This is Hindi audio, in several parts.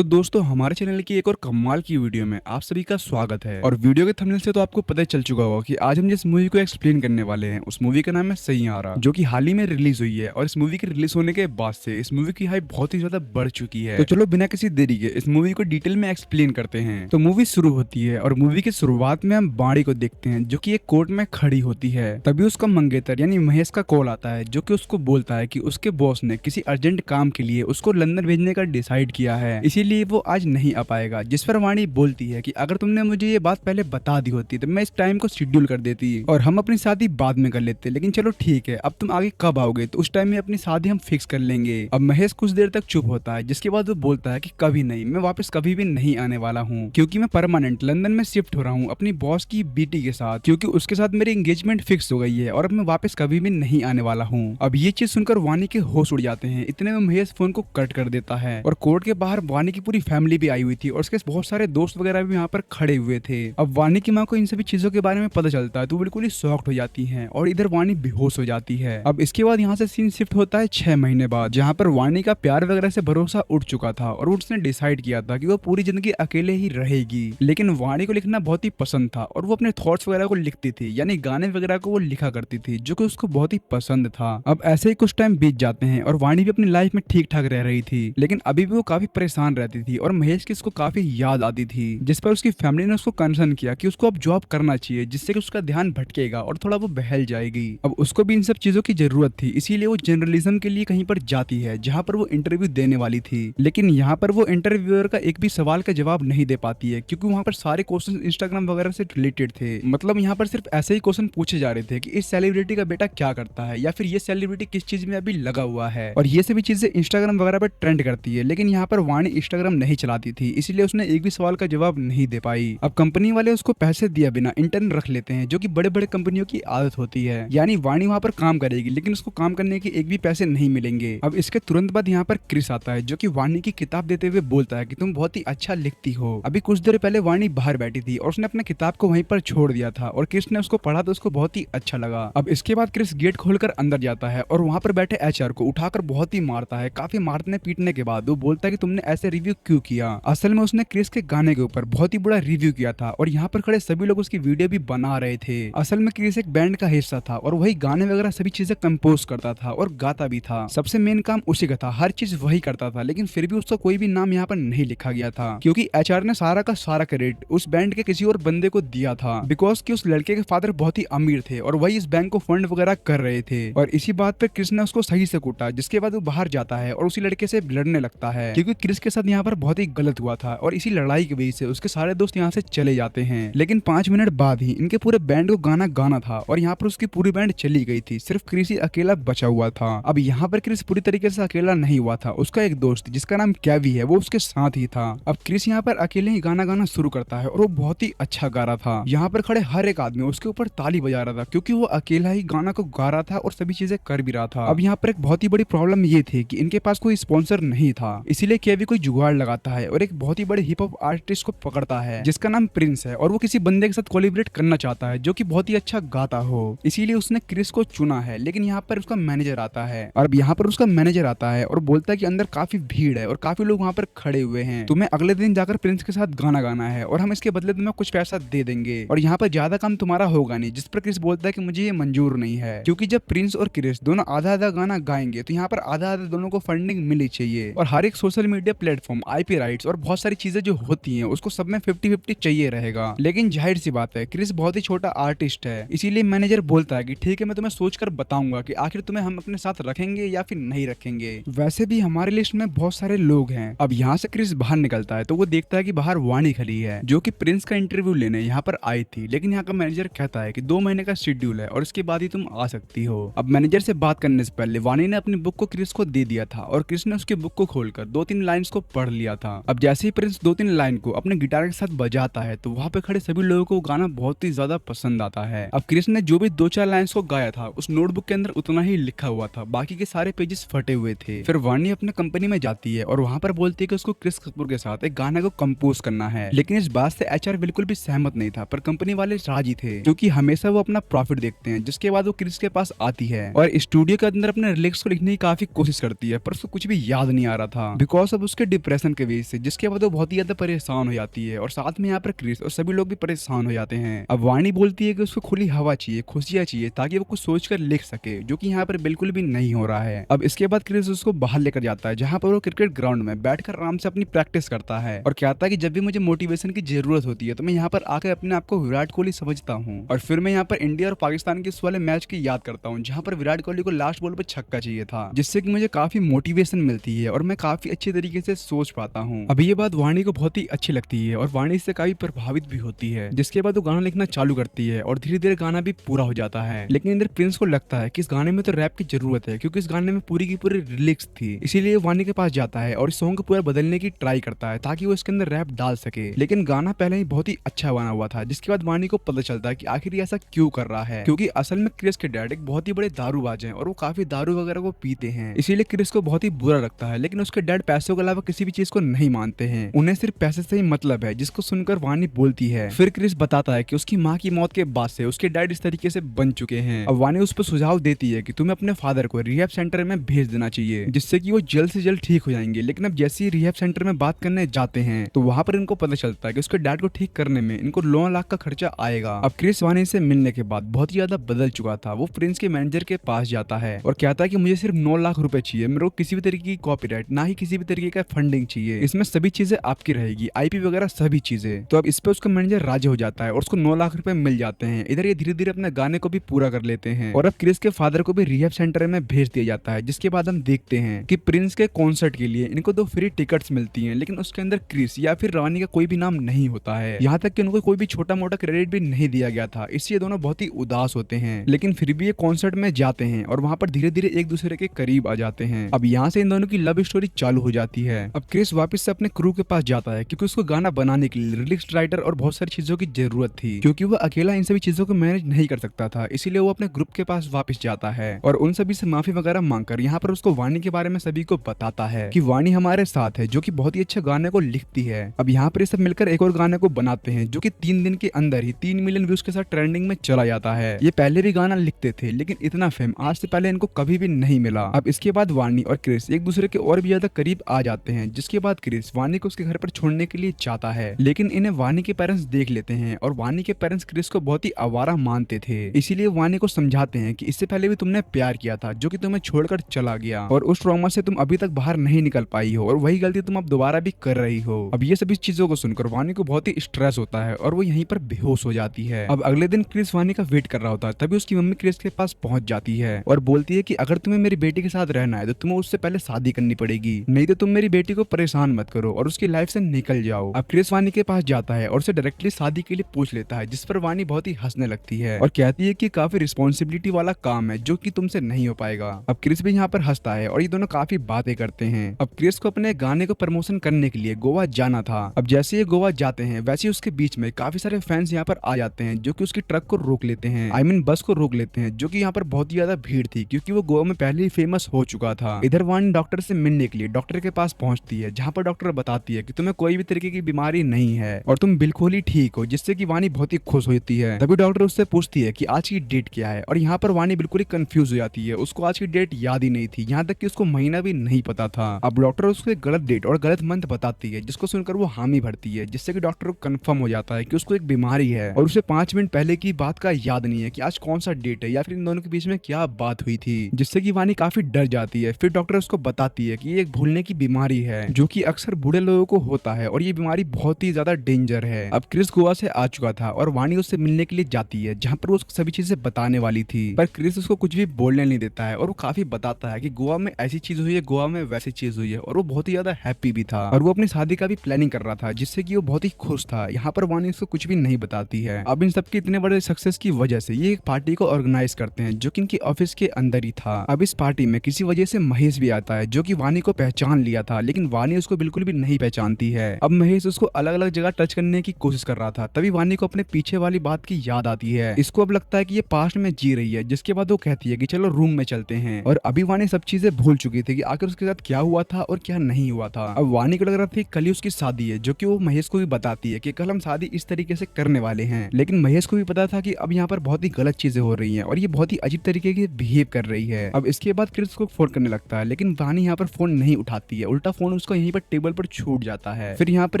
तो दोस्तों हमारे चैनल की एक और कमाल की वीडियो में आप सभी का स्वागत है। और वीडियो के थंबनेल से तो आपको पता चल चुका होगा कि आज हम जिस मूवी को एक्सप्लेन करने वाले हैं उस मूवी का नाम है सैयारा, जो कि हाल ही में रिलीज हुई है। और इस मूवी के रिलीज होने के बाद से इस मूवी की हाइप बहुत ही ज्यादा बढ़ चुकी है। तो चलो बिना किसी देरी के इस मूवी को डिटेल में एक्सप्लेन करते हैं। तो मूवी शुरू होती है और मूवी की शुरुआत में हम बाड़ी को देखते हैं जो कि एक कोर्ट में खड़ी होती है। तभी उसका मंगेतर यानी महेश का कॉल आता है जो कि उसको बोलता है कि उसके बॉस ने किसी अर्जेंट काम के लिए उसको लंदन भेजने का डिसाइड किया है, इसीलिए वो आज नहीं आ पाएगा। जिस पर वाणी बोलती है कि अगर तुमने मुझे ये बात पहले बता दी होती तो मैं इस टाइम को शेड्यूल कर देती और हम अपनी शादी बाद में कर लेते, लेकिन चलो ठीक है, अब तुम आगे कब आओगे तो उस टाइम में अपनी शादी हम फिक्स कर लेंगे। अब महेश कुछ देर तक चुप होता है जिसके बाद वो बोलता है कि कभी नहीं, मैं वापस कभी भी नहीं आने वाला हूँ, क्योंकि मैं परमानेंट लंदन में शिफ्ट हो रहा हूँ अपनी बॉस की बेटी के साथ, क्योंकि उसके साथ मेरी एंगेजमेंट फिक्स हो गई है और अब मैं वापस कभी भी नहीं आने वाला हूँ। अब ये चीज सुनकर वाणी के होश उड़ जाते हैं। इतने में महेश फोन को कट कर देता है और कोर्ट के बाहर वाणी की पूरी फैमिली भी आई हुई थी और उसके बहुत सारे दोस्त वगैरह भी यहाँ पर खड़े हुए थे। अब वाणी की माँ को इन सभी चीजों के बारे में पता चलता है तो बिल्कुल ही शॉक्ड हो जाती है और इधर वाणी बेहोश हो जाती है। अब इसके बाद यहाँ से सीन शिफ्ट होता है 6 महीने बाद, जहाँ पर वाणी का प्यार वगैरह से भरोसा उठ चुका था और उसने डिसाइड किया था कि वो पूरी जिंदगी अकेले ही रहेगी। लेकिन वाणी को लिखना बहुत ही पसंद था और वो अपने थॉट्स वगैरह को लिखती थी, यानी गाने वगैरह को वो लिखा करती थी जो कि उसको बहुत ही पसंद था। अब ऐसे ही कुछ टाइम बीत जाते हैं और वाणी भी अपनी लाइफ में ठीक ठाक रह रही थी, लेकिन अभी भी वो काफी परेशान रहती थी और महेश की उसको काफी याद आती थी, जिस पर उसकी फैमिली ने उसको कंसर्न किया कि उसको अब जॉब करना चाहिए जिससे कि उसका ध्यान भटकेगा और थोड़ा वो बहल जाएगी। अब उसको भी इन सब चीजों की जरूरत थी, इसीलिए वो जर्नलिज्म के लिए कहीं पर जाती है जहां पर वो इंटरव्यू देने वाली थी। लेकिन यहाँ पर वो इंटरव्यूअर का एक भी सवाल का जवाब नहीं दे पाती है क्योंकि वहाँ पर सारे क्वेश्चन इंस्टाग्राम वगैरह से रिलेटेड थे। मतलब यहाँ पर सिर्फ ऐसे ही क्वेश्चन पूछे जा रहे थे कि इस सेलिब्रिटी का बेटा क्या करता है या फिर ये सेलिब्रिटी किस चीज में अभी लगा हुआ है, और ये सभी चीजें इंस्टाग्राम वगैरह पर ट्रेंड करती है। लेकिन यहाँ पर वाणी इंस्टाग्राम नहीं चलाती थी, इसलिए उसने एक भी सवाल का जवाब नहीं दे पाई। अब कंपनी वाले उसको पैसे दिया बिना इंटर्न रख लेते हैं जो कि बड़े बड़े कंपनियों की आदत होती है, यानी वाणी वहाँ पर काम करेगी लेकिन उसको काम करने के एक भी पैसे नहीं मिलेंगे। अब इसके तुरंत बाद यहाँ पर क्रिस आता है जो कि वाणी की किताब देते हुए बोलता है कि तुम बहुत ही अच्छा लिखती हो। अभी कुछ देर पहले वाणी बाहर बैठी थी और उसने अपने किताब को वहीं पर छोड़ दिया था और क्रिस ने उसको पढ़ा तो उसको बहुत ही अच्छा लगा। अब इसके बाद क्रिस गेट खोलकर अंदर जाता है और वहाँ पर बैठे एचआर को उठाकर बहुत ही मारता है। काफी मारने पीटने के बाद वो बोलता है कि तुमने ऐसे रिव्यू क्यों किया। असल में उसने क्रिस के गाने के ऊपर बहुत ही बुरा रिव्यू किया था और यहाँ पर खड़े सभी लोग उसकी वीडियो भी बना रहे थे। असल में क्रिस एक बैंड का हिस्सा था और वही गाने वगैरह सभी चीजें कंपोज करता था और गाता भी था। सबसे मेन काम उसी का था, हर चीज वही करता था, लेकिन फिर भी उसका कोई भी नाम यहाँ पर नहीं लिखा गया था क्योंकि एचआर ने सारा का सारा क्रेडिट उस बैंड के किसी और बंदे को दिया था, बिकॉज कि उस लड़के के फादर बहुत ही अमीर थे और वही इस बैंक को फंड वगैरह कर रहे थे। और इसी बात पे क्रिस ने उसको सही से कूटा, जिसके बाद वो बाहर जाता है और उसी लड़के से लड़ने लगता है क्योंकि क्रिस के साथ यहाँ पर बहुत ही गलत हुआ था और इसी लड़ाई की वजह से उसके सारे दोस्त यहाँ से चले जाते हैं। लेकिन 5 मिनट बाद ही इनके पूरे बैंड को गाना गाना था और यहाँ पर उसकी पूरी बैंड चली गई थी, सिर्फ क्रिस ही अकेला बचा हुआ था। अब यहाँ पर क्रिस पूरी तरीके से अकेला नहीं हुआ था, उसका एक दोस्त जिसका नाम कैवी है वो उसके साथ ही था। अब क्रिस यहाँ पर अकेले ही गाना गाना शुरू करता है और वो बहुत ही अच्छा गा रहा था। यहाँ पर खड़े हर एक आदमी उसके ऊपर ताली बजा रहा था क्योंकि वो अकेला ही गाना को गा रहा था और सभी चीजें कर भी रहा था। अब यहाँ पर एक बहुत ही बड़ी प्रॉब्लम ये थी कि इनके पास कोई स्पॉन्सर नहीं था, इसीलिए केवी कोई जुगाड़ लगाता है और एक बहुत ही बड़े हिप हॉप आर्टिस्ट को पकड़ता है जिसका नाम प्रिंस है और वो किसी बंदे के साथ कोलैबोरेट करना चाहता है जो कि बहुत ही अच्छा गाता हो, इसीलिए उसने क्रिस को चुना है। लेकिन यहाँ पर उसका मैनेजर आता है और अब यहाँ पर उसका मैनेजर आता है और बोलता है कि अंदर काफी भीड़ है और काफी लोग वहाँ पर खड़े हुए हैं, तुम्हें अगले दिन जाकर प्रिंस के साथ गाना गाना है और हम इसके बदले तुम्हें कुछ पैसा दे देंगे और यहाँ पर ज्यादा काम तुम्हारा होगा नहीं। जिस पर क्रिस बोलता है कि मुझे ये मंजूर नहीं है क्योंकि जब प्रिंस और क्रिस दोनों आधा आधा गाना गाएंगे तो यहाँ पर आधा आधा दोनों को फंडिंग मिलनी चाहिए और हर एक social media platform, IP rights और बहुत सारी चीजें जो होती हैं उसको सब में 50-50 चाहिए रहेगा। लेकिन जाहिर सी बात है क्रिस बहुत ही छोटा आर्टिस्ट है, इसीलिए मैनेजर बोलता है कि ठीक है, मैं तुम्हें सोच कर बताऊंगा कि आखिर तुम्हें हम अपने साथ रखेंगे या फिर नहीं रखेंगे। वैसे भी हमारे लिस्ट में बहुत सारे लोग हैं। अब यहाँ से क्रिस बाहर निकलता है तो वो देखता है कि बाहर वाणी खड़ी है जो कि प्रिंस का इंटरव्यू लेने यहाँ पर आई थी, लेकिन यहाँ का मैनेजर कहता है कि 2 महीने का शेड्यूल है और इसके बाद ही तुम आ सकती हो। अब मैनेजर से बात करने से पहले वाणी ने अपनी बुक को क्रिस को दे दिया था और क्रिस ने उसकी बुक को खोलकर 2-3 लाइंस को पढ़ लिया था। अब जैसे ही प्रिंस 2-3 लाइन को अपने गिटार के साथ बजाता है तो वहाँ पे खड़े सभी लोगों को गाना बहुत ही ज्यादा पसंद आता है। अब क्रिस ने जो भी 2-4 लाइंस को गाया था उस नोटबुक के अंदर उतना ही लिखा हुआ था, बाकी के सारे पेजेस फटे हुए थे। फिर वाणी अपने कंपनी में जाती है और वहाँ पर बोलती है कि उसको क्रिस कपूर के साथ एक गाना को कंपोज करना है, लेकिन इस बात से एचआर बिल्कुल भी सहमत नहीं था, पर कंपनी वाले राजी थे क्योंकि हमेशा वो अपना प्रॉफिट देखते हैं। जिसके बाद वो क्रिस के पास आती है और स्टूडियो के अंदर अपने लिरिक्स को लिखने की काफी कोशिश करती है पर उसको कुछ भी याद नहीं आ रहा था बिकॉज अब उसके डिप्रेशन के वजह से, जिसके बाद वो बहुत ही ज्यादा परेशान हो जाती है और साथ में यहाँ पर क्रिस और सभी लोग भी परेशान हो जाते हैं। अब वाणी बोलती है कि उसको खुली हवा चाहिए, खुशियां चाहिए, ताकि वो कुछ सोचकर लिख सके, जो कि यहाँ पर बिल्कुल भी नहीं हो रहा है। अब इसके बाद क्रिस उसको बाहर लेकर जाता है, जहाँ पर वो क्रिकेट ग्राउंड में बैठकर आराम से अपनी प्रैक्टिस करता है और कहता है कि जब भी मुझे मोटिवेशन की जरूरत होती है तो मैं यहाँ पर आकर अपने आप को विराट कोहली समझता हूँ। और फिर मैं यहाँ पर इंडिया और पाकिस्तान के इस वाले मैच की याद करता हूँ, जहाँ पर विराट कोहली को लास्ट बॉल पर छक्का चाहिए था, जिससे कि मुझे काफी मोटिवेशन मिलती है और मैं काफी अच्छे तरीके से सोच पाता हूँ। अभी ये बात वाणी को बहुत ही अच्छी लगती है और वाणी इससे काफी प्रभावित भी होती है, जिसके बाद वो गाना लिखना चालू करती है और धीरे धीरे गाना भी पूरा हो जाता है। लेकिन इधर प्रिंस को लगता है कि इस गाने में तो रैप की जरूरत है, क्योंकि इस गाने में पूरी की पूरी लिरिक्स थी। इसीलिए वाणी के पास जाता है और इस सॉन्ग को पूरा बदलने की ट्राई करता है ताकि वो इसके अंदर रैप डाल सके। लेकिन गाना पहले ही बहुत ही अच्छा बना हुआ था, जिसके बाद वाणी को पता चलता है कि आखिर ऐसा क्यों कर रहा है, क्योंकि असल में क्रिस के डैड एक बहुत ही बड़े दारूबाज हैं और वो काफी दारू वगैरह को पीते हैं। इसीलिए क्रिस को बहुत ही बुरा लगता है, लेकिन उसके डैड पैसों के अलावा किसी भी चीज को नहीं मानते हैं, उन्हें सिर्फ पैसे से ही मतलब है। जिसको सुनकर वाणी बोलती है, फिर क्रिस बताता है कि उसकी माँ की मौत के बाद से उसके डैड इस तरीके से बन चुके हैं। अब वाणी उस पर सुझाव देती है कि तुम्हें अपने फादर को रिहैब सेंटर में भेज देना चाहिए, जिससे कि वो जल्द से जल्द ठीक हो जाएंगे। लेकिन अब जैसे ही रिहैब सेंटर में बात करने जाते हैं तो वहां पर इनको पता चलता है कि उसके डैड को ठीक करने में इनको 9 लाख का खर्चा आएगा। अब क्रिस वाणी से मिलने के बाद बहुत ही ज्यादा बदल चुका था। वो प्रिंस के मैनेजर के पास जाता है और कहता है कि मुझे सिर्फ 9 लाख रुपए चाहिए, मेरे को किसी भी तरीके की कॉपीराइट ना ही किसी भी तरीके का फंडिंग चाहिए, इसमें सभी चीजें आपकी रहेगी, आईपी वगैरह सभी चीजें। तो अब इस पे उसका मैनेजर राजी हो जाता है और उसको 9 लाख रुपए मिल जाते हैं। इधर ये धीरे धीरे अपने गाने को भी पूरा कर लेते हैं और अब क्रिस के फादर को भी रिहैब सेंटर में भेज दिया जाता है। जिसके बाद हम देखते हैं कि प्रिंस के कॉन्सर्ट के लिए इनको 2 फ्री टिकट्स मिलती हैं, लेकिन उसके अंदर क्रिस या फिर रानी का कोई भी नाम नहीं होता है। यहाँ तक कि उनको कोई भी छोटा मोटा क्रेडिट भी नहीं दिया गया था, इससे दोनों बहुत ही उदास होते हैं। लेकिन फिर भी ये कॉन्सर्ट में जाते हैं और वहाँ पर धीरे धीरे एक दूसरे के करीब आ जाते हैं। अब यहाँ से इन दोनों की लव स्टोरी चालू हो जाती है। अब क्रिस वापस से अपने क्रू के पास जाता है, क्योंकि उसको गाना बनाने के लिए लिरिक्स राइटर और बहुत सारी चीजों की जरूरत थी, क्योंकि वो अकेला इन सभी चीजों को मैनेज नहीं कर सकता था। इसीलिए वो अपने ग्रुप के पास वापस जाता है और उन सभी से माफी वगैरह मांगकर यहाँ पर उसको वाणी के बारे में सभी को बताता है कि वाणी हमारे साथ है, जो कि बहुत ही अच्छा गाने को लिखती है। अब यहाँ पर सब मिलकर एक और गाने को बनाते हैं, जो कि 3 दिन के अंदर ही 3 मिलियन व्यूज के साथ ट्रेंडिंग में चला जाता है। ये पहले भी गाना लिखते थे, लेकिन इतना फेम आज से पहले इनको कभी भी नहीं मिला। अब इसके बाद वाणी और क्रिस एक दूसरे के और भी ज्यादा करीब आ जाते हैं, जिसके बाद क्रिस वाणी को उसके घर पर छोड़ने के लिए चाहता है, लेकिन इन्हें वाणी के पेरेंट्स देख लेते हैं और वाणी के पेरेंट्स क्रिस को बहुत ही आवारा मानते थे। इसीलिए वाणी को समझाते हैं कि इससे पहले भी तुमने प्यार किया था, जो कि तुम्हें छोड़कर चला गया और उस ट्रॉमा से तुम अभी तक बाहर नहीं निकल पाई हो और वही गलती तुम अब दोबारा भी कर रही हो। अब ये सभी चीजों को सुनकर वाणी को बहुत ही स्ट्रेस होता है और वो यहीं पर बेहोश हो जाती है। अब अगले दिन क्रिस वाणी का वेट कर रहा होता है, तभी उसकी मम्मी क्रिस के पास पहुंच जाती है और बोलती है कि अगर तुम्हें मेरी बेटी के साथ रहना है तो तुम्हें उससे पहले शादी करनी पड़ेगी, नहीं तो तुम मेरी बेटी को परेशान मत करो और उसकी लाइफ से निकल जाओ। अब क्रिस वाणी के पास जाता है और उसे डायरेक्टली शादी के लिए पूछ लेता है, जिस पर वाणी बहुत ही हंसने लगती है और कहती है कि काफी रिस्पॉन्सिबिलिटी वाला काम है, जो कि तुमसे नहीं हो पाएगा। अब क्रिस भी यहाँ पर हंसता है और ये दोनों काफी बातें करते हैं। अब क्रिस को अपने गाने को प्रमोशन करने के लिए गोवा जाना था। अब जैसे ये गोवा जाते हैं वैसे ही उसके बीच में काफी सारे फैंस यहाँ पर आ जाते हैं, जो कि उसकी ट्रक को रोक लेते हैं, आई मीन बस को रोक लेते हैं, जो कि यहाँ पर बहुत ही ज्यादा भीड़ थी, क्योंकि वो गोवा में पहले ही फेमस हो चुका था। इधर वाणी डॉक्टर से मिलने के लिए डॉक्टर के पास पहुंचती है, जहाँ पर डॉक्टर बताती है कि तुम्हें कोई भी तरीके की बीमारी नहीं है और तुम बिल्कुल ही ठीक हो, जिससे कि वाणी बहुत ही खुश होती है। तभी डॉक्टर उससे पूछती है कि आज की डेट क्या है और यहाँ पर वाणी बिल्कुल ही कंफ्यूज हो जाती है, उसको आज की डेट याद ही नहीं थी, यहाँ तक कि उसको महीना भी नहीं पता था। अब डॉक्टर उसको एक गलत डेट और गलत मंथ बताती है, जिसको सुनकर वो हामी भरती है, जिससे कि डॉक्टर को कंफर्म हो जाता है कि उसको एक बीमारी है और उसे 5 मिनट पहले की बात का याद नहीं है कि आज कौन सा डेट है या फिर इन दोनों के बीच में क्या बात हुई थी, जिससे कि वाणी काफी डर जाती है। फिर डॉक्टर उसको बताती है कि ये एक भूलने की बीमारी है, जो कि अक्सर बूढ़े लोगों को होता है और ये बीमारी बहुत ही ज्यादा डेंजर है। अब क्रिस गोवा से आ चुका था और वाणी उससे मिलने के लिए जाती है, जहाँ पर वो उसको सभी चीजें बताने वाली थी, पर क्रिस उसको कुछ भी बोलने नहीं देता है और वो काफी बताता है कि गोवा में ऐसी चीज हुई है, गोवा में वैसी चीज हुई है, और वो बहुत ही ज्यादा हैप्पी भी था और वो अपनी शादी का भी प्लानिंग कर रहा था, जिससे कि वो बहुत ही खुश था। यहाँ पर वाणी उसको कुछ भी नहीं बताती है। अब इन सबके इतने बड़े सक्सेस की वजह से ये एक पार्टी को ऑर्गेनाइज करते हैं, जो कि इनकी ऑफिस के अंदर ही था। अब इस पार्टी में किसी वजह से महेश भी आता है, जो कि वाणी को पहचान लिया था, लेकिन वाणी उसको बिल्कुल भी नहीं पहचानती है। अब महेश उसको अलग अलग जगह टच करने की कोशिश कर रहा था, तभी वाणी को अपने पीछे वाली बात की याद आती है। इसको अब लगता है कि ये पास्ट में जी रही है, जिसके बाद वो कहती है कि चलो रूम में चलते हैं। और अभी वाणी सब चीजें भूल चुकी थी कि आखिर उसके साथ क्या हुआ था और क्या नहीं हुआ था। अब वाणी को लग रहा था कल ही उसकी शादी है, जो कि वो महेश को भी बताती है कि कल हम शादी इस तरीके से करने वाले हैं, लेकिन महेश को भी पता था कि अब यहाँ पर बहुत ही गलत चीजें हो रही हैं और ये बहुत ही अजीब तरीके की बिहेव कर रही है। अब इसके बाद क्रिस को फोन करने लगता है, लेकिन वाणी यहाँ पर फोन नहीं उठाती है, उल्टा फोन फोन उसका यहीं पर टेबल पर छूट जाता है। फिर यहाँ पर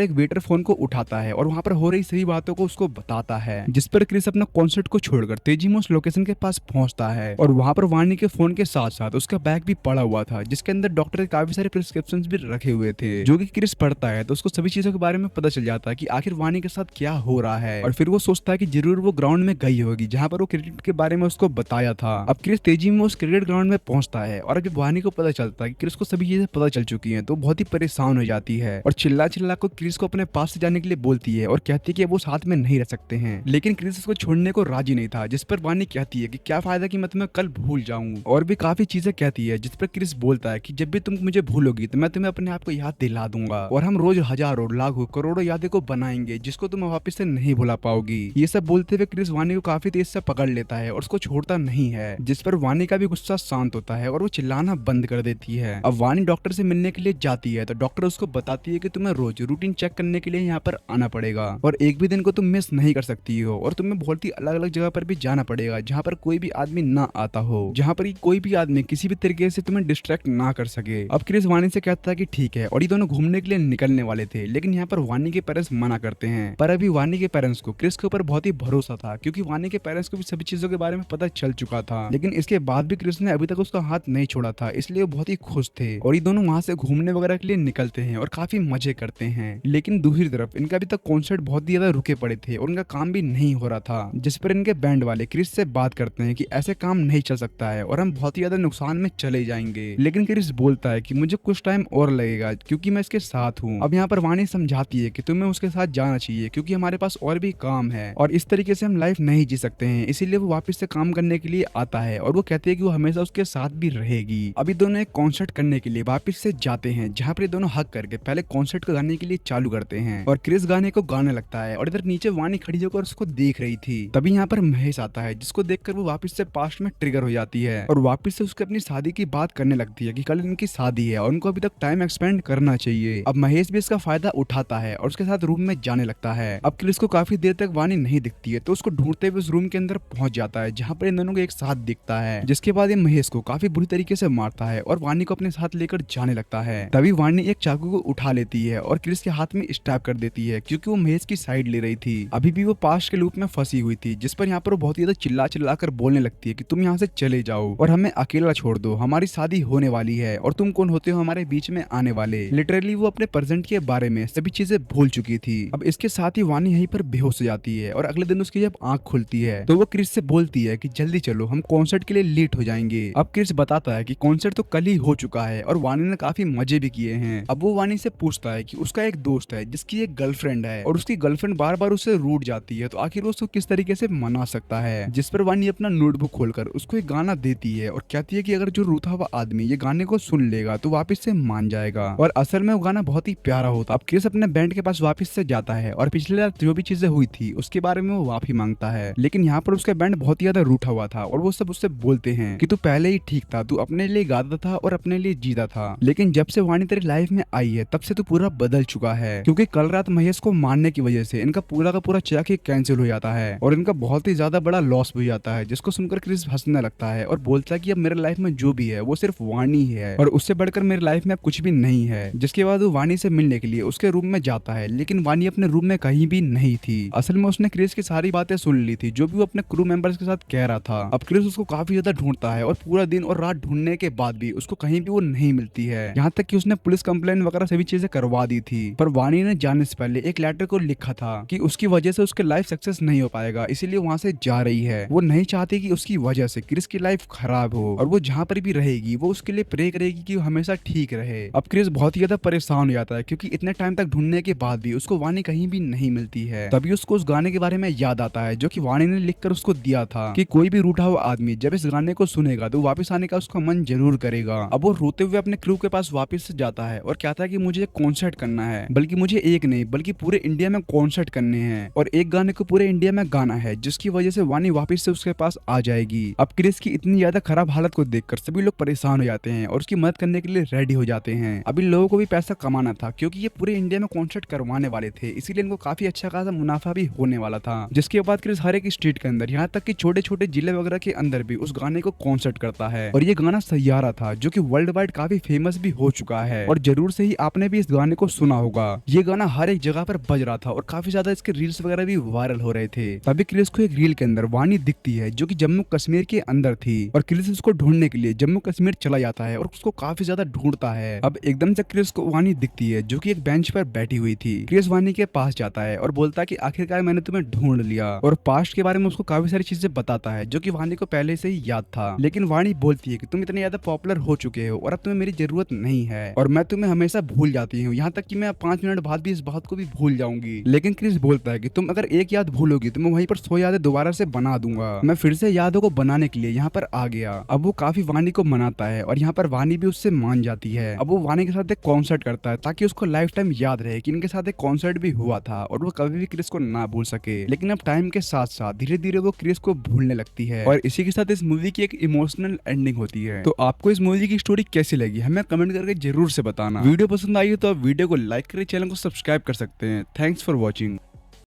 एक वेटर फोन को उठाता है और वहाँ पर हो रही सही बातों को उसको बताता है, जिस पर क्रिस अपना कॉन्सर्ट को छोड़कर तेजी में उस लोकेशन के पास पहुंचता है। और वहाँ पर वानी के फोन के साथ साथ उसका बैग भी पड़ा हुआ था, जिसके अंदर डॉक्टर के काफी सारे प्रिस्क्रिप्शंस भी रखे हुए थे, जो कि क्रिस पढ़ता है तो उसको सभी चीजों के बारे में पता चल जाता है कि आखिर वानी के साथ क्या हो रहा है। और फिर वो सोचता है कि जरूर वो ग्राउंड में गई होगी जहाँ पर वो क्रिकेट के बारे में उसको बताया था। अब क्रिस तेजी में उस क्रिकेट ग्राउंड में पहुंचता है और जब वानी को पता चलता है कि क्रिस को सभी चीजें पता चल चुकी हैं तो बहुत ही परेशान हो जाती है और चिल्ला चिल्ला को क्रिस को अपने पास से जाने के लिए बोलती है और कहती है कि वो साथ में नहीं रह सकते हैं। लेकिन क्रिस उसको छोड़ने को राजी नहीं था, जिस पर वानी कहती है कि क्या फायदा कि मैं तुम्हें कल भूल जाऊं, और भी काफी चीजें कहती है, जिस पर क्रिस बोलता है कि जब भी तुम मुझे भूलोगी तो मैं तुम्हें अपने आप को याद दिला दूंगा और हम रोज हजारों लाखों करोड़ों यादें को बनाएंगे जिसको तुम वापस से नहीं भुला पाओगी। ये सब बोलते हुए क्रिस वानी को काफी तेज से पकड़ लेता है और उसको छोड़ता नहीं है, जिस पर वानी का भी गुस्सा शांत होता है और वो चिल्लाना बंद कर देती है। अब वानी डॉक्टर से मिलने के लिए जाती है तो डॉक्टर उसको बताती है कि तुम्हें रोज रूटीन चेक करने के लिए यहाँ पर आना पड़ेगा और एक भी दिन को तुम मिस नहीं कर सकती हो और तुम्हें बहुत ही अलग अलग जगह पर भी जाना पड़ेगा जहाँ पर कोई भी आदमी ना आता हो, जहाँ पर कोई भी आदमी किसी भी तरीके से तुम्हें डिस्ट्रैक्ट ना कर सके। अब क्रिस वानी से कहता है कि ठीक है, और ये दोनों घूमने के लिए निकलने वाले थे, लेकिन यहाँ पर वानी के पेरेंट्स मना करते हैं। पर अभी वानी के पेरेंट्स को क्रिस के ऊपर बहुत ही भरोसा था, क्योंकि वानी के पेरेंट्स को भी सभी चीजों के बारे में पता चल चुका था, लेकिन इसके बाद भी क्रिस ने अभी तक उसका हाथ नहीं छोड़ा था, इसलिए वो बहुत ही खुश थे और ये दोनों वहाँ से घूमने वगैरह के लिए निकलते हैं और काफी मजे करते हैं। लेकिन दूसरी तरफ इनका अभी तक कॉन्सर्ट बहुत ही ज्यादा रुके पड़े थे और उनका काम भी नहीं हो रहा था, जिस पर इनके बैंड वाले क्रिस से बात करते हैं कि ऐसे काम नहीं चल सकता है और हम बहुत ही ज्यादा नुकसान में चले जाएंगे। लेकिन क्रिस बोलता है कि मुझे कुछ टाइम और लगेगा क्योंकि मैं इसके साथ हूँ। अब यहाँ पर वानी समझाती है कि तुम्हें उसके साथ जाना चाहिए क्योंकि हमारे पास और भी काम है और इस तरीके से हम लाइफ नहीं जी सकते हैं, इसीलिए वो वापस से काम करने के लिए आता है और वो कहते हैं कि वो हमेशा उसके साथ भी रहेगी। अभी दोनों एक कॉन्सर्ट करने के लिए वापस से जाते हैं, जहाँ पर दोनों हक करके पहले कॉन्सर्ट को गाने के लिए चालू करते हैं और क्रिस गाने को गाने लगता है और इधर नीचे वानी खड़ी होकर उसको देख रही थी। तभी यहाँ पर महेश आता है, जिसको देखकर वो वापस से पास्ट में ट्रिगर हो जाती है और वापस से उसके अपनी शादी की बात करने लगती है कि कल इनकी शादी है और उनको अभी तक टाइम एक्सपेंड करना चाहिए। अब महेश भी इसका फायदा उठाता है और उसके साथ रूम में जाने लगता है। अब क्रिस को काफी देर तक वानी नहीं दिखती है तो उसको ढूंढते हुए उस रूम के अंदर पहुंच जाता है, जहाँ पर इन दोनों को एक साथ दिखता है, जिसके बाद ये महेश को काफी बुरी तरीके से मारता है और वानी को अपने साथ लेकर जाने लगता है। तभी वानी एक चाकू को उठा लेती है और क्रिस के हाथ में स्टैब कर देती है, क्योंकि वो महेश की साइड ले रही थी। अभी भी वो पास्ट के लूप में फंसी हुई थी, जिस पर यहाँ पर वो बहुत ही ज्यादा चिल्ला चिल्ला कर बोलने लगती है कि तुम यहाँ से चले जाओ और हमें अकेला छोड़ दो, हमारी शादी होने वाली है और तुम कौन होते हो हमारे बीच में आने वाले। लिटरली वो अपने प्रेजेंट के बारे में सभी चीजें भूल चुकी थी। अब इसके साथ ही वानी यहीं पर बेहोश हो जाती है और अगले दिन उसकी जब आंख खुलती है तो वो क्रिस से बोलती है कि जल्दी चलो, हम कॉन्सर्ट के लिए लेट हो जाएंगे। अब क्रिस बताता है कि कॉन्सर्ट तो कल ही हो चुका है और वानी ने काफी मजे भी किए हैं। अब वो वानी से पूछता है कि उसका एक दोस्त है जिसकी एक गर्लफ्रेंड है और उसकी गर्लफ्रेंड बार बार उससे रूठ जाती है, तो आखिर वो उसको किस तरीके से मना सकता है। जिस पर वानी अपना नोटबुक खोलकर उसको एक गाना देती है और कहती है कि अगर जो रूठा हुआ आदमी ये गाने को सुन लेगा तो वापस से मान जाएगा। और असल में वो गाना बहुत ही प्यारा होता। अब क्रिस अपने बैंड के पास वापस से जाता है और पिछले रात जो भी चीजें हुई थी उसके बारे में वो माफी मांगता है, लेकिन यहाँ पर उसका बैंड बहुत ही ज्यादा रूठा हुआ था और वो सब उससे बोलते हैं कि तू पहले ही ठीक था, तू अपने लिए गाता था और अपने लिए जीता था, लेकिन जब से वानी तेरी लाइफ में आई है तब से तू पूरा बदल चुका है, क्योंकि कल रात महेश को मारने की वजह से इनका पूरा का पूरा चेक ही कैंसिल हो जाता है और इनका बहुत ही ज्यादा बड़ा लॉस हो जाता है, जिसको सुनकर क्रिस हंसने लगता है और बोलता है कि अब मेरे लाइफ में जो भी है वो सिर्फ वानी है और उससे बढ़कर मेरे लाइफ में अब कुछ भी नहीं है। जिसके बाद वो वानी से मिलने के लिए उसके रूम में जाता है, लेकिन वानी अपने रूम में कहीं भी नहीं थी। असल में उसने क्रिस की सारी बातें सुन ली थी जो भी वो अपने क्रू मेंबर्स के साथ कह रहा था। अब क्रिस उसको काफी ज्यादा ढूंढता है और पूरा दिन और रात ढूंढने के बाद भी उसको कहीं भी वो नहीं मिलती है, यहाँ तक कि उसने पुलिस कंप्लेंट वगैरह सभी चीजें करवा दी थी। पर वानी ने जाने से पहले एक लेटर को लिखा था कि उसकी वजह से उसके लाइफ सक्सेस नहीं हो पाएगा, इसीलिए वहाँ से जा रही है। वो नहीं चाहती कि उसकी वजह से क्रिस की लाइफ खराब हो और वो जहाँ पर भी रहेगी वो उसके लिए प्रे करेगी कि वो हमेशा ठीक रहे। अब क्रिस बहुत ही ज्यादा परेशान हो जाता है क्योंकि इतने टाइम तक ढूंढने के बाद भी उसको वानी कहीं भी नहीं मिलती है। तभी उसको उस गाने के बारे में याद आता है जो कि वानी ने लिखकर उसको दिया था कि कोई भी रूठा हुआ आदमी जब इस गाने को सुनेगा तो वापस आने का उसका मन जरूर करेगा। अब वो रोते हुए अपने क्रू के पास वापस से जाता है और कहता है कि मुझे कॉन्सर्ट करना है, बल्कि मुझे एक नहीं बल्कि पूरे इंडिया में कॉन्सर्ट करने हैं और एक गाने को पूरे इंडिया में गाना है, जिसकी वजह से वानी वापस से उसके पास आ जाएगी। अब क्रिस की इतनी ज्यादा खराब हालत को देखकर सभी लोग परेशान हो जाते हैं और उसकी मदद करने के लिए रेडी हो जाते हैं। अब इन लोगों को भी पैसा कमाना था क्योंकि ये पूरे इंडिया में कॉन्सर्ट करवाने वाले थे, इसीलिए इनको काफी अच्छा खासा मुनाफा भी होने वाला था। जिसके बाद क्रिस हर एक स्ट्रीट के अंदर, यहाँ तक कि छोटे छोटे जिले वगैरह के अंदर भी उस गाने को कॉन्सर्ट करता है और ये गाना सैयारा था जो कि वर्ल्ड वाइड काफी फेमस भी हो चुका है। है और जरूर से ही आपने भी इस गाने को सुना होगा। ये गाना हर एक जगह पर बज रहा था और काफी ज्यादा इसके रील्स वगैरह भी वायरल हो रहे थे। तभी क्रिस को एक रील के अंदर वानी दिखती है जो कि जम्मू कश्मीर के अंदर थी और क्रिस उसको ढूंढने के लिए जम्मू कश्मीर चला जाता है और उसको काफी ज्यादा ढूंढता है। अब एकदम से क्रिस को वानी दिखती है जो कि एक बेंच पर बैठी हुई थी। क्रिस वानी के पास जाता है और बोलता है कि आखिरकार मैंने तुम्हें ढूंढ लिया और पास्ट के बारे में उसको काफी सारी चीजें बताता है जो कि वानी को पहले से ही याद था। लेकिन वानी बोलती है कि तुम इतने ज्यादा पॉपुलर हो चुके हो और अब तुम्हें मेरी जरूरत नहीं है और मैं तुम्हें हमेशा भूल जाती हूँ, यहाँ तक कि मैं 5 मिनट बाद भी इस बात को भी भूल जाऊंगी। लेकिन क्रिस बोलता है कि तुम अगर एक याद भूलोगी तो मैं वहीं पर 100 यादें दोबारा से बना दूंगा। मैं फिर से यादों को बनाने के लिए यहाँ पर आ गया। अब वो काफी वानी को मनाता है और यहाँ पर वानी भी उससे मान जाती है। अब वो वानी के साथ एक कॉन्सर्ट करता है ताकि उसको लाइफ टाइम याद रहे कि इनके साथ एक कॉन्सर्ट भी हुआ था और वो कभी भी क्रिस को ना भूल सके। लेकिन अब टाइम के साथ साथ धीरे धीरे वो क्रिस को भूलने लगती है और इसी के साथ इस मूवी की एक इमोशनल एंडिंग होती है। तो आपको इस मूवी की स्टोरी कैसी लगी हमें कमेंट करके जरूर से बताना। वीडियो पसंद आई हो तो आप वीडियो को लाइक करें, चैनल को सब्सक्राइब कर सकते हैं। Thanks for watching.